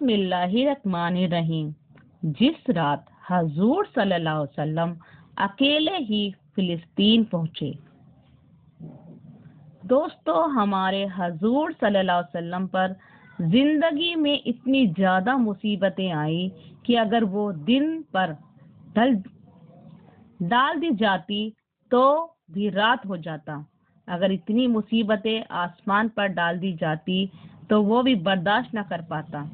बिस्मिल्लाहिर्रहमानिर्रहीम। जिस रात हजूर सल्लल्लाहु अलैहि वसल्लम अकेले ही फिलिस्तीन पहुंचे। दोस्तों, हमारे हजूर सल्लल्लाहु अलैहि वसल्लम पर जिंदगी में इतनी ज्यादा मुसीबतें आई कि अगर वो दिन पर डाल दी जाती तो भी रात हो जाता। अगर इतनी मुसीबतें आसमान पर डाल दी जाती तो वो भी बर्दाश्त न कर पाता।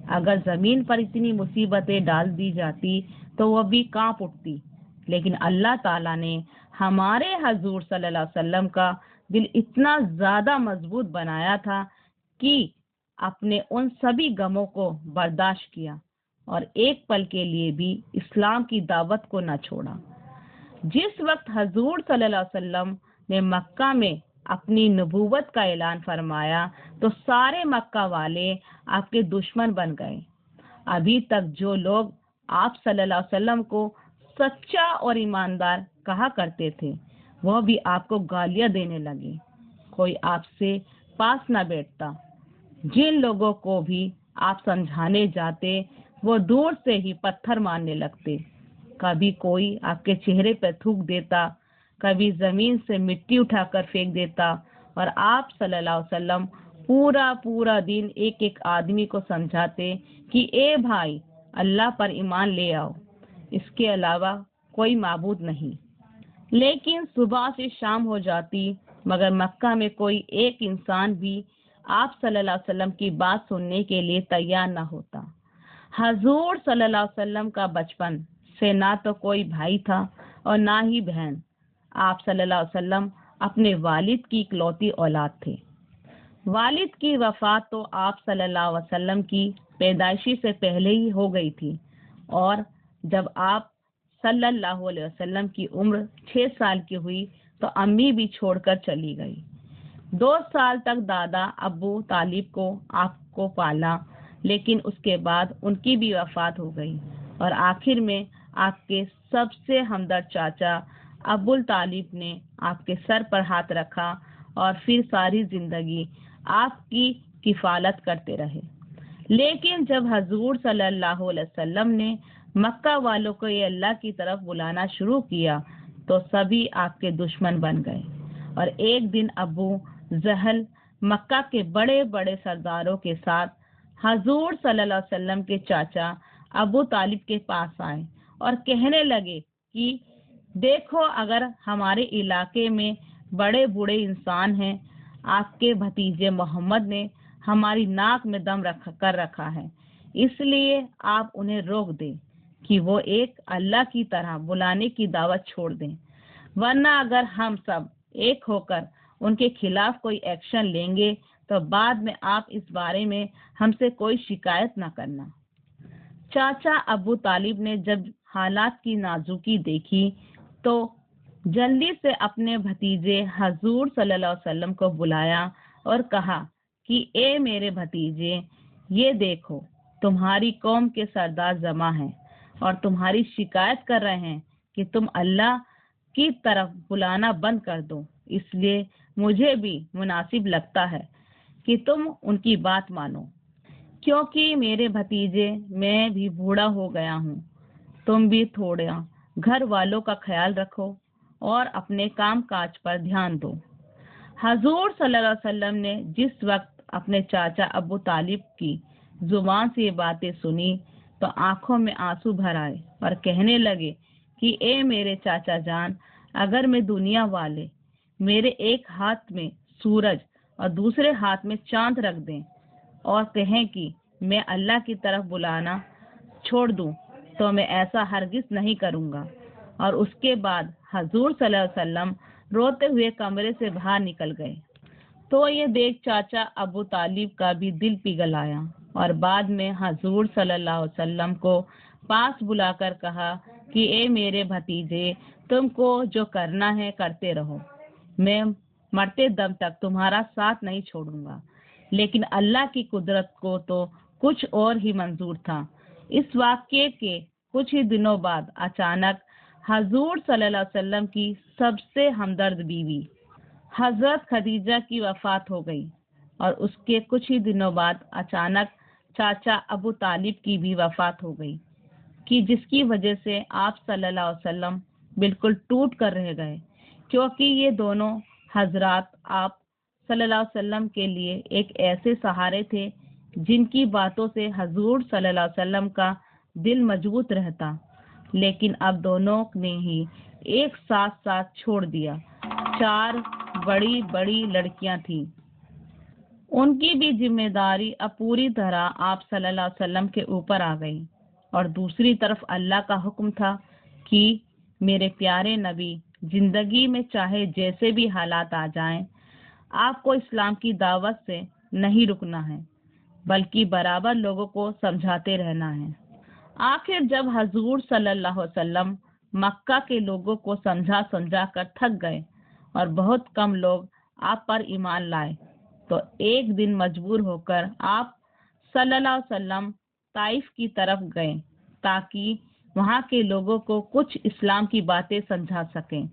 अगर जमीन पर इतनी मुसीबतें डाल दी जाती तो वो भी कांप उठती। लेकिन अल्लाह ताला ने हमारे हजूर सल्लल्लाहु अलैहि वसल्लम का दिल इतना ज्यादा मजबूत बनाया था कि अपने उन सभी गमों को बर्दाश्त किया और एक पल के लिए भी इस्लाम की दावत को न छोड़ा। जिस वक्त हजूर सल्लल्लाहु अलैहि वसल्लम ने मक्का में अपनी नबूवत का ऐलान फरमाया तो सारे मक्का वाले आपके दुश्मन बन गए। अभी तक जो लोग आप सल्लल्लाहु अलैहि वसल्लम को सच्चा और ईमानदार कहा करते थे वह भी आपको गालियां देने लगे। कोई आपसे पास न बैठता। जिन लोगों को भी आप समझाने जाते वो दूर से ही पत्थर मारने लगते। कभी कोई आपके चेहरे पर थूक देता, कभी जमीन से मिट्टी उठाकर फेंक देता और आप सल्लल्लाहु अलैहि वसल्लम पूरा दिन एक एक आदमी को समझाते कि ए भाई, अल्लाह पर ईमान ले आओ, इसके अलावा कोई माबूद नहीं। लेकिन सुबह से शाम हो जाती मगर मक्का में कोई एक इंसान भी आप सल्लल्लाहु अलैहि वसल्लम की बात सुनने के लिए तैयार न होता। हजूर सल्लल्लाहु अलैहि वसल्लम का बचपन से ना तो कोई भाई था और ना ही बहन। आप सल्लल्लाहु अलैहि वसल्लम अपने वालिद की इकलौती औलाद थे। वालिद की वफात तो आप सल्लल्लाहु अलैहि वसल्लम की पैदाइशी से पहले ही हो गई थी और जब आप सल्लल्लाहु अलैहि वसल्लम की उम्र 6 साल की हुई तो अम्मी भी छोड़कर चली गई। 2 साल तक दादा अब्बू तालिब को आपको पाला, लेकिन उसके बाद उनकी भी वफात हो गई और आखिर में आपके सबसे हमदर्द चाचा अब्बुल तालिब ने आपके सर पर हाथ रखा और फिर सारी जिंदगी आपकी किफालत करते रहे। लेकिन जब हजूर सल्लल्लाहु अलैहि वसल्लम ने मक्का वालों को ये अल्लाह की तरफ बुलाना शुरू किया तो सभी आपके दुश्मन बन गए और एक दिन अबू जहल मक्का के बड़े बड़े सरदारों के साथ हजूर सल्लल्लाहु अलैहि वसल्लम के चाचा अबू तालिब के पास आए और कहने लगे कि देखो, अगर हमारे इलाके में बड़े बूढ़े इंसान हैं, आपके भतीजे मोहम्मद ने हमारी नाक में दम रखा है, इसलिए आप उन्हें रोक दें कि वो एक अल्लाह की तरह बुलाने की दावत छोड़ दें, वरना अगर हम सब एक होकर उनके खिलाफ कोई एक्शन लेंगे तो बाद में आप इस बारे में हमसे कोई शिकायत न करना। चाचा अबू तालिब ने जब हालात की नाजुकी देखी तो जल्दी से अपने भतीजे हजूर सल्लल्लाहु अलैहि वसल्लम को बुलाया और कहा कि ए मेरे भतीजे, ये देखो, तुम्हारी कौम के सरदार जमा हैं और तुम्हारी शिकायत कर रहे हैं कि तुम अल्लाह की तरफ बुलाना बंद कर दो। इसलिए मुझे भी मुनासिब लगता है कि तुम उनकी बात मानो, क्योंकि मेरे भतीजे, मैं भी बूढ़ा हो गया हूँ। तुम भी थोड़ा घर वालों का ख्याल रखो और अपने काम काज पर ध्यान दो। हजूर सल्लल्लाहु अलैहि वसल्लम ने जिस वक्त अपने चाचा अबू तालिब की जुबान से ये बातें सुनी तो आंखों में आंसू भर आए और कहने लगे कि ए मेरे चाचा जान, अगर मैं दुनिया वाले मेरे एक हाथ में सूरज और दूसरे हाथ में चांद रख दें और कहें कि मैं अल्लाह की तरफ बुलाना छोड़ दूं तो मैं ऐसा हरगिज नहीं करूंगा। और उसके बाद हजूर सल्लल्लाहु अलैहि वसल्लम रोते हुए कमरे से बाहर निकल गए। तो ये देख चाचा अबू तालिब का भी दिल पिघल आया और बाद में हजूर सल्लल्लाहु अलैहि वसल्लम को पास बुलाकर कहा कि ए मेरे भतीजे, तुमको जो करना है करते रहो, मैं मरते दम तक तुम्हारा साथ नहीं छोड़ूंगा। लेकिन अल्लाह की कुदरत को तो कुछ और ही मंजूर था। इस वाक्ये के कुछ ही दिनों बाद अचानक हजूर सल्लल्लाहु अलैहि वसल्लम की सबसे हमदर्द बीवी हजरत खदीजा की वफात हो गई और उसके कुछ ही दिनों बाद अचानक चाचा अबू तालिब की भी वफात हो गई, कि जिसकी वजह से आप सल्लल्लाहु अलैहि वसल्लम बिल्कुल टूट कर रह गए, क्योंकि ये दोनों हजरात आप सल्लल्लाहु अलैहि वसल्लम के लिए एक ऐसे सहारे थे जिनकी बातों से हजूर सल्लल्लाहु अलैहि वसल्लम का दिल मजबूत रहता। लेकिन अब दोनों ने ही एक साथ साथ छोड़ दिया। 4 बड़ी बड़ी लड़कियां थीं, उनकी भी जिम्मेदारी अब पूरी तरह आप सल्लल्लाहु अलैहि वसल्लम के ऊपर आ गई। और दूसरी तरफ अल्लाह का हुक्म था कि मेरे प्यारे नबी, जिंदगी में चाहे जैसे भी हालात आ जाएं, आपको इस्लाम की दावत से नहीं रुकना है, बल्कि बराबर लोगों को समझाते रहना है। आखिर जब हजूर सल्लल्लाहु अलैहि वसल्लम मक्का के लोगों को समझा समझा कर थक गए और बहुत कम लोग आप पर ईमान लाए, तो एक दिन मजबूर होकर आप सल्लल्लाहु अलैहि वसल्लम ताइफ की तरफ गए ताकि वहां के लोगों को कुछ इस्लाम की बातें समझा सकें।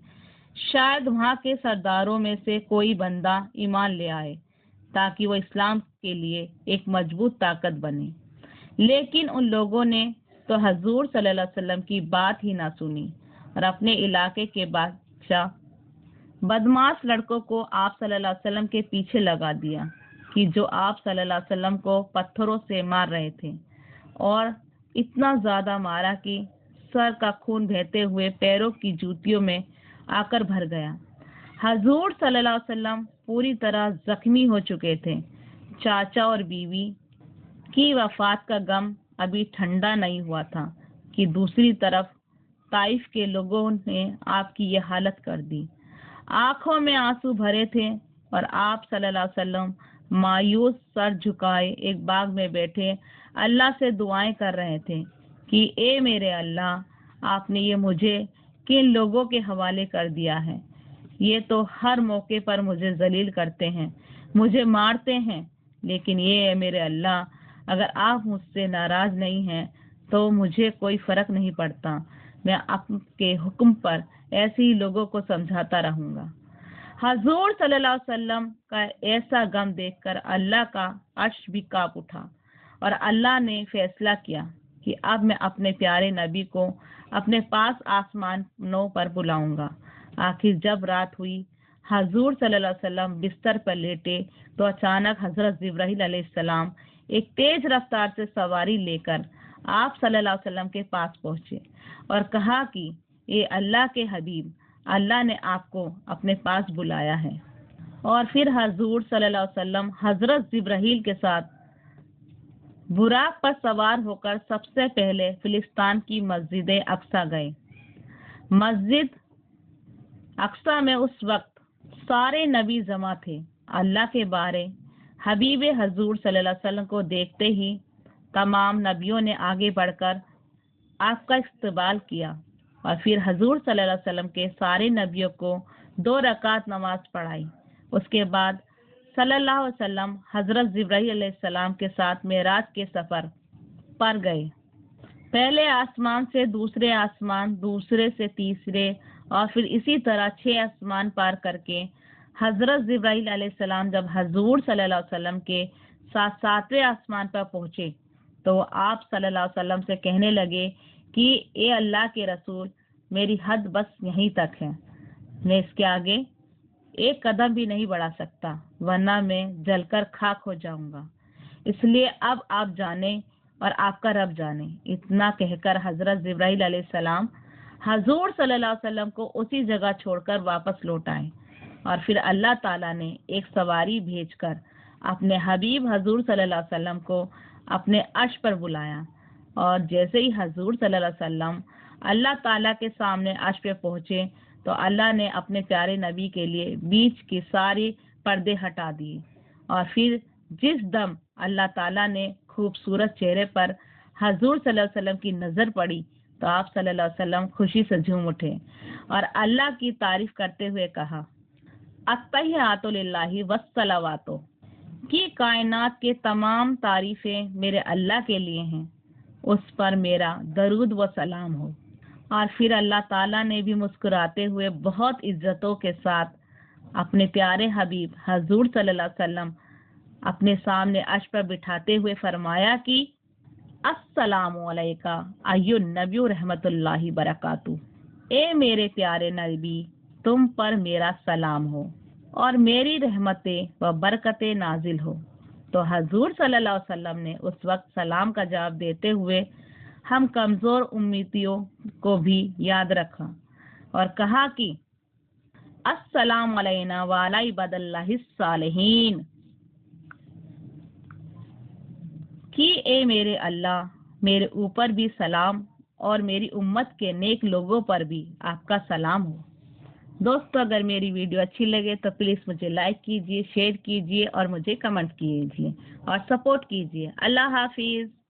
शायद वहां के सरदारों में से कोई बंदा ईमान ले आए ताकि वो इस्लाम के लिए एक मजबूत ताकत बने। लेकिन उन लोगों ने तो हजूर सल्लल्लाहु अलैहि वसल्लम की बात ही ना सुनी और अपने इलाके के बादशाह बदमाश लड़कों को आप सल्लल्लाहु अलैहि वसल्लम के पीछे लगा दिया, कि जो आप सल्लल्लाहु अलैहि वसल्लम को पत्थरों से मार रहे थे, और इतना ज्यादा मारा कि सर का खून बहते हुए पैरों की जूतियों में आकर भर गया। हजूर सल्लल्लाहु अलैहि वसल्लम पूरी तरह जख्मी हो चुके थे। चाचा और बीवी की वफात का गम अभी ठंडा नहीं हुआ था कि दूसरी तरफ ताइफ के लोगों ने आपकी ये हालत कर दी। आंखों में आंसू भरे थे और आप सल्लल्लाहु अलैहि वसल्लम मायूस सर झुकाए एक बाग में बैठे अल्लाह से दुआएं कर रहे थे कि ए मेरे अल्लाह, आपने ये मुझे किन लोगों के हवाले कर दिया है। ये तो हर मौके पर मुझे जलील करते हैं, मुझे मारते हैं, लेकिन ये है मेरे अल्लाह, अगर आप मुझसे नाराज नहीं हैं तो मुझे कोई फर्क नहीं पड़ता, मैं आपके हुक्म पर ऐसे ही लोगों को समझाता रहूंगा। हजूर सल्लल्लाहु अलैहि वसल्लम का ऐसा गम देखकर अल्लाह का अर्श भी कांप उठा और अल्लाह ने फैसला किया कि अब मैं अपने प्यारे नबी को अपने पास आसमानों पर बुलाऊंगा। आखिर जब रात हुई, हजूर सल्लल्लाहु अलैहि वसल्लम बिस्तर पर लेटे तो अचानक हजरत जिब्राइल अलैहिस्सलाम एक तेज रफ्तार से सवारी लेकर आप सल्लल्लाहु अलैहि वसल्लम के पास पहुंचे और कहा कि ये अल्लाह के हबीब, अल्लाह ने आपको अपने पास बुलाया है। और फिर हजूर सल्लल्लाहु अलैहि वसल्लम हजरत जिब्राइल के साथ बुराक पर सवार होकर सबसे पहले फिलिस्तीन की मस्जिद अक्सा गए। मस्जिद अक्सा में उस वक्त सारे नबी जमा थे। अल्लाह के बारे हबीब हजूर सल्लल्लाहु अलैहि वसल्लम को देखते ही तमाम नबियों ने आगे बढ़कर आपका इस्तकबाल किया और फिर हजूर सल्लल्लाहु अलैहि वसल्लम के सारे नबियों को 2 रकात नमाज पढ़ाई। उसके बाद सल्लल्लाहु अलैहि वसल्लम हजरत जिब्राइल अलैहिस्सलाम के साथ मेराज के सफर पर गए। पहले आसमान से दूसरे आसमान, दूसरे से तीसरे और फिर इसी तरह 6 आसमान पार करके हजरत जिब्राइल अलैहिस्सलाम जब हजूर सल्लल्लाहु अलैहि वसल्लम के साथ 7वें आसमान पर पहुंचे तो आप सल्लल्लाहु अलैहि वसल्लम से कहने लगे कि ए अल्लाह के रसूल, मेरी हद बस यहीं तक है, मैं इसके आगे एक कदम भी नहीं बढ़ा सकता, वरना मैं जलकर खाक हो जाऊंगा। इसलिए अब आप जाने और आपका रब जाने। इतना कहकर हजरत जिब्राइल अलैहिस्सलाम हजूर सल्लल्लाहु अलैहि वसल्लम को उसी जगह छोड़कर वापस लौट आए और फिर अल्लाह ताला ने एक सवारी भेजकर अपने हबीब हजूर सल्लल्लाहु अलैहि वसल्लम को अपने अर्श पर बुलाया। और जैसे ही हजूर सल्लल्लाहु अलैहि वसल्लम अल्लाह ताला के सामने अर्श पे पहुंचे तो अल्लाह ने अपने प्यारे नबी के लिए बीच के सारे पर्दे हटा दिए और फिर जिस दम अल्लाह ताला ने खूबसूरत चेहरे पर हजूर सल्लल्लाहु अलैहि वसल्लम की नजर पड़ी तो आप सल्लल्लाहु अलैहि वसल्लम खुशी से झूम उठे और अल्लाह की तारीफ करते हुए कहा, अत्तहियातु लिल्लाहि वस्सलावातु, कि कायनात के तमाम तारीफें मेरे अल्लाह के लिए हैं, उस पर मेरा दरूद व सलाम हो। और फिर अल्लाह ताला ने भी मुस्कुराते हुए बहुत इज्जतों के साथ अपने प्यारे हबीब हजूर सल्लल्लाहु अलैहि वसल्लम اپنے سامنے عرش پر بٹھاتے ہوئے فرمایا کہ السلام علیکہ ایو النبی رحمت اللہ برکاتہ، اے میرے پیارے نبی، تم پر میرا سلام ہو اور میری رحمتیں و برکتیں نازل ہو۔ تو حضور صلی اللہ علیہ وسلم نے اس وقت سلام کا جواب دیتے ہوئے ہم کمزور امتیوں کو بھی یاد رکھا اور کہا کہ السلام علینا وعلی عباد اللہ الصالحین، کہ اے میرے اللہ، میرے اوپر بھی سلام اور میری امت کے نیک لوگوں پر بھی آپ کا سلام ہو۔ دوستو، اگر میری ویڈیو اچھی لگے تو پلیز مجھے لائک کیجئے، شیئر کیجئے اور مجھے کمنٹ کیجئے اور سپورٹ کیجئے۔ اللہ حافظ۔